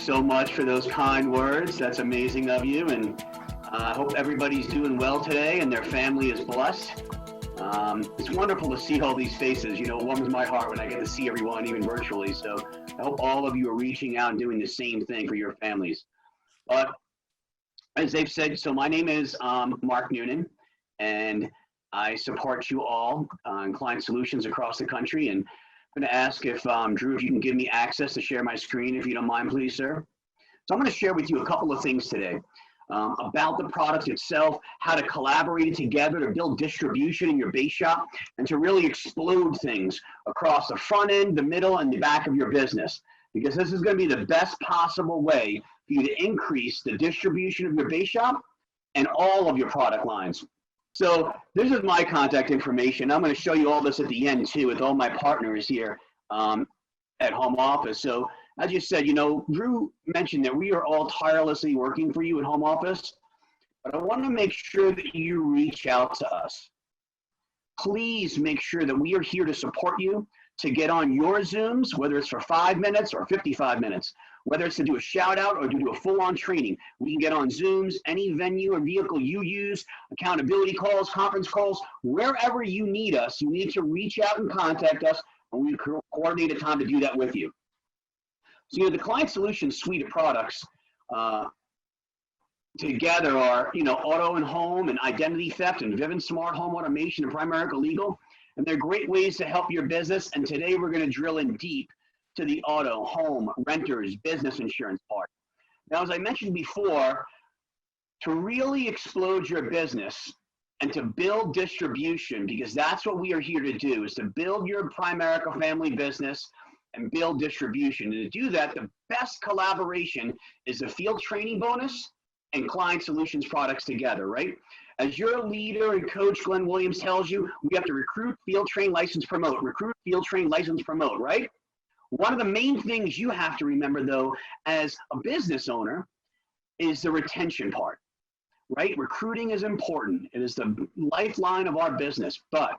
so much for those kind words. That's amazing of you. And I hope everybody's doing well today and their family is blessed. It's wonderful to see all these faces. You know, it warms my heart when I get to see everyone, even virtually. So I hope all of you are reaching out and doing the same thing for your families. But as they've said, so my name is Mark Noonan, and I support you all in client solutions across the country. And I'm going to ask if, Drew, if you can give me access to share my screen, if you don't mind, please, sir. So I'm going to share with you a couple of things today about the product itself, how to collaborate together to build distribution in your base shop, and to really explode things across the front end, the middle, and the back of your business. Because this is going to be the best possible way for you to increase the distribution of your base shop and all of your product lines. So this is my contact information. I'm going to show you all this at the end too with all my partners here at home office. So as you said, you know, Drew mentioned that we are all tirelessly working for you at home office, but I want to make sure that you reach out to us. Please make sure that we are here to support you, to get on your Zooms, whether it's for 5 minutes or 55 minutes, whether it's to do a shout out or to do a full-on training. We can get on Zooms, any venue or vehicle you use, accountability calls, conference calls, wherever you need us, you need to reach out and contact us, and we coordinate a time to do that with you. So, you know, the Client Solutions suite of products together are, you know, auto and home and identity theft and Vivint Smart Home Automation and Primerica Legal. And they're great ways to help your business. And today we're going to drill in deep to the auto, home, renters, business insurance part. Now, as I mentioned before, to really explode your business and to build distribution, because that's what we are here to do, is to build your Primerica family business and build distribution. And to do that, the best collaboration is the field training bonus and Client Solutions products together, right? As your leader and coach, Glenn Williams, tells you, we have to recruit, field train, license, promote. Recruit, field train, license, promote, right? One of the main things you have to remember, though, as a business owner is the retention part, right? Recruiting is important. It is the lifeline of our business, but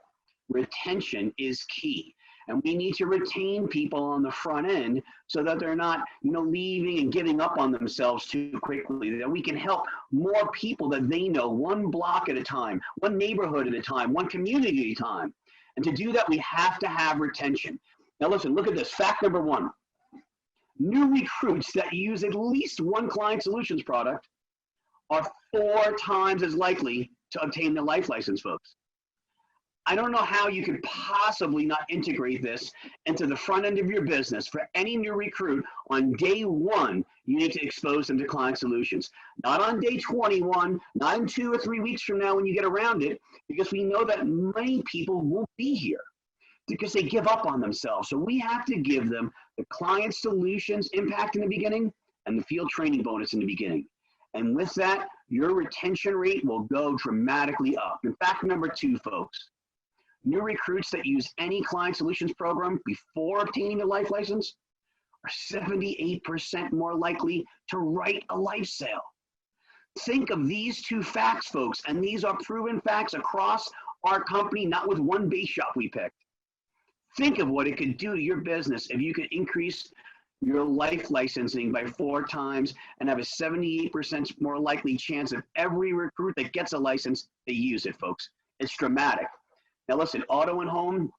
retention is key. And we need to retain people on the front end so that they're not, you know, leaving and giving up on themselves too quickly, that we can help more people that they know one block at a time, one neighborhood at a time, one community at a time. And to do that, we have to have retention. Now listen, look at this. Fact number one, new recruits that use at least one Client Solutions product are 4 times as likely to obtain the life license, folks. I don't know how you could possibly not integrate this into the front end of your business. For any new recruit, on day 1, you need to expose them to Client Solutions. Not on day 21, not in 2 or 3 weeks from now when you get around it, because we know that many people won't be here because they give up on themselves. So we have to give them the Client Solutions impact in the beginning and the field training bonus in the beginning. And with that, your retention rate will go dramatically up. In fact, number 2, folks, new recruits that use any Client Solutions program before obtaining a life license are 78% more likely to write a life sale. Think of these 2 facts, folks, and these are proven facts across our company, not with one base shop we picked. Think of what it could do to your business if you could increase your life licensing by 4 times and have a 78% more likely chance of every recruit that gets a license, they use it, folks. It's dramatic. Now listen, auto and home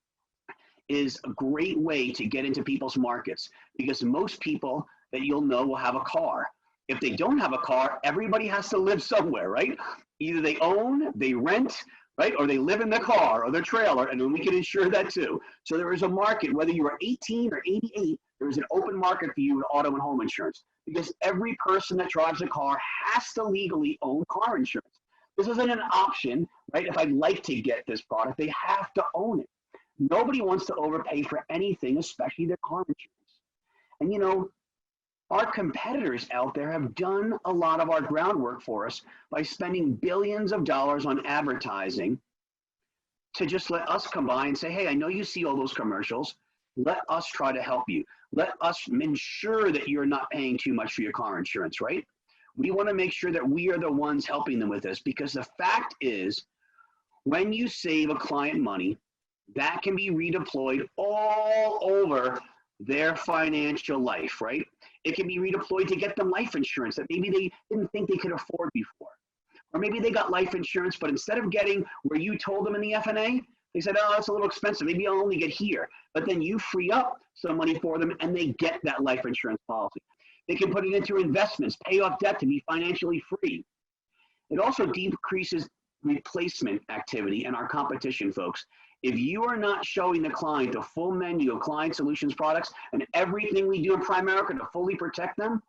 is a great way to get into people's markets because most people that you'll know will have a car. If they don't have a car, everybody has to live somewhere, right? Either they own, they rent, right? Or they live in their car or their trailer, and then we can insure that too. So there is a market, whether you are 18 or 88, there is an open market for you in auto and home insurance because every person that drives a car has to legally own car insurance. This isn't an option, right? If I'd like to get this product, they have to own it. Nobody wants to overpay for anything, especially their car insurance. And you know, our competitors out there have done a lot of our groundwork for us by spending billions of dollars on advertising to just let us come by and say, hey, I know you see all those commercials. Let us try to help you. Let us ensure that you're not paying too much for your car insurance, right? We want to make sure that we are the ones helping them with this because the fact is, when you save a client money, that can be redeployed all over their financial life, right? It can be redeployed to get them life insurance that maybe they didn't think they could afford before. Or maybe they got life insurance, but instead of getting where you told them in the FNA, they said, oh, that's a little expensive. Maybe I'll only get here. But then you free up some money for them and they get that life insurance policy. They can put it into investments, pay off debt to be financially free. It also decreases replacement activity and our competition, folks. If you are not showing the client the full menu of client solutions products and everything we do in Primerica to fully protect them,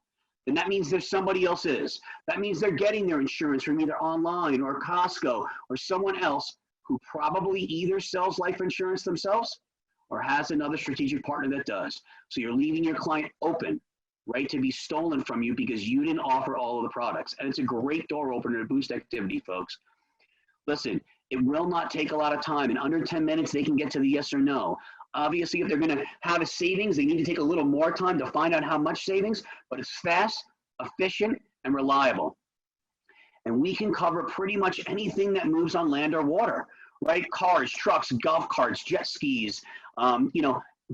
then that means there's somebody else is. That means they're getting their insurance from either online or Costco or someone else who probably either sells life insurance themselves or has another strategic partner that does. So you're leaving your client open, right, to be stolen from you because you didn't offer all of the products. And it's a great door opener to boost activity, folks. Listen, it will not take a lot of time. In under 10 minutes, they can get to the yes or no. Obviously, if they're going to have a savings, they need to take a little more time to find out how much savings, but it's fast, efficient, and reliable. And we can cover pretty much anything that moves on land or water, right? Cars, trucks, golf carts, jet skis,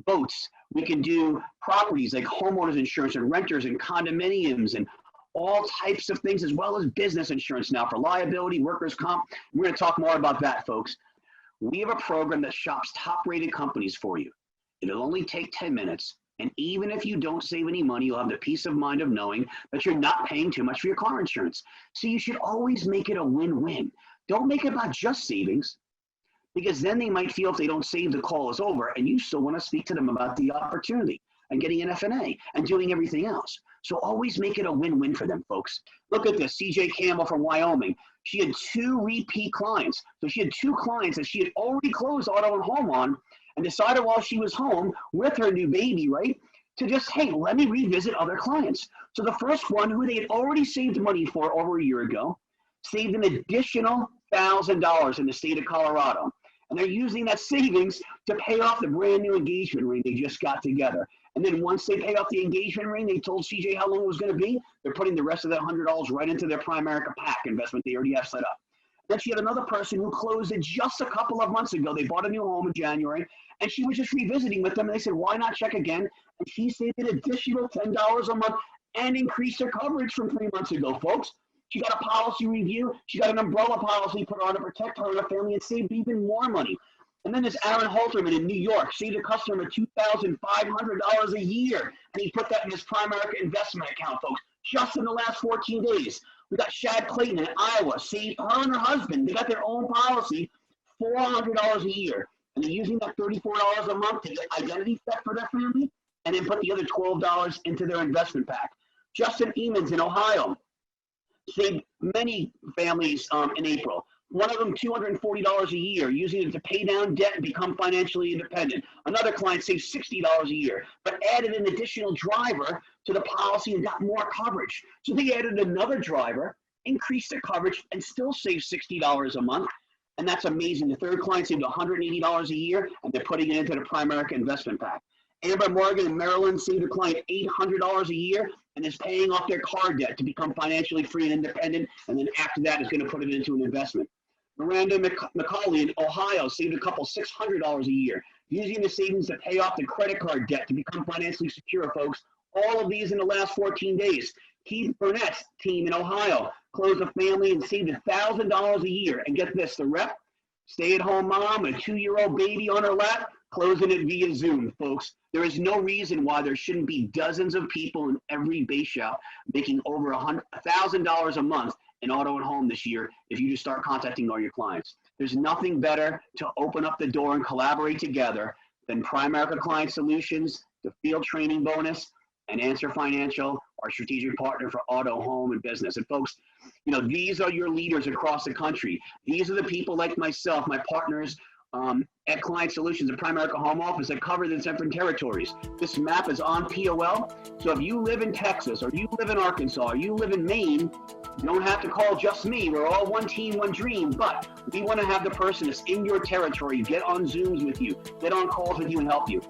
boats. We can do properties like homeowners insurance and renters and condominiums and all types of things, as well as business insurance now for liability, workers' comp. We're going to talk more about that, folks. We have a program that shops top-rated companies for you. It'll only take 10 minutes. And even if you don't save any money, you'll have the peace of mind of knowing that you're not paying too much for your car insurance. So you should always make it a win-win. Don't make it about just savings, because then they might feel if they don't save, the call is over, and you still want to speak to them about the opportunity and getting an FNA and doing everything else. So always make it a win-win for them, folks. Look at this, CJ Campbell from Wyoming. She had 2 repeat clients. So she had 2 clients that she had already closed auto and home on and decided while she was home with her new baby, right, to just, hey, let me revisit other clients. So the first one, who they had already saved money for over a year ago, saved an additional $1,000 in the state of Colorado. And they're using that savings to pay off the brand new engagement ring they just got together. And then once they pay off the engagement ring, they told CJ how long it was going to be. They're putting the rest of that $100 right into their Primerica PAC investment they already have set up. Then she had another person who closed it just a couple of months ago. They bought a new home in January, and she was just revisiting with them. And they said, why not check again? And she saved an additional $10 a month and increased her coverage from 3 months ago, folks. She got a policy review. She got an umbrella policy put on to protect her and her family and saved even more money. And then there's Aaron Halterman in New York, saved a customer $2,500 a year. And he put that in his Primerica investment account, folks, just in the last 14 days. We got Shad Clayton in Iowa, saved her and her husband. They got their own policy, $400 a year. And they're using that $34 a month to get identity theft for their family and then put the other $12 into their investment pack. Justin Emons in Ohio saved many families in April. One of them $240 a year, using it to pay down debt and become financially independent. Another client saved $60 a year, but added an additional driver to the policy and got more coverage. So they added another driver, increased their coverage, and still saved $60 a month. And that's amazing. The third client saved $180 a year, and they're putting it into the Primerica investment pack. Amber Morgan in Maryland saved a client $800 a year and is paying off their car debt to become financially free and independent, and then after that is going to put it into an investment. Miranda McCauley in Ohio saved a couple $600 a year, using the savings to pay off the credit card debt to become financially secure, folks. All of these in the last 14 days. Keith Burnett's team in Ohio closed a family and saved $1,000 a year. And get this, the rep, stay-at-home mom, a 2-year-old baby on her lap, closing it via Zoom, folks. There is no reason why there shouldn't be dozens of people in every base shop making over $1,000 a month in auto and home this year if you just start contacting all your clients. There's nothing better to open up the door and collaborate together than Primerica Client Solutions, the field training bonus, and Answer Financial, our strategic partner for auto, home, and business. And folks, these are your leaders across the country. These are the people like myself, my partners at Client Solutions and Primerica Home Office that cover the different territories. This map is on POL. So if you live in Texas, or you live in Arkansas, or you live in Maine, you don't have to call just me. We're all one team, one dream, but we want to have the person that's in your territory get on Zooms with you, get on calls with you, and help you.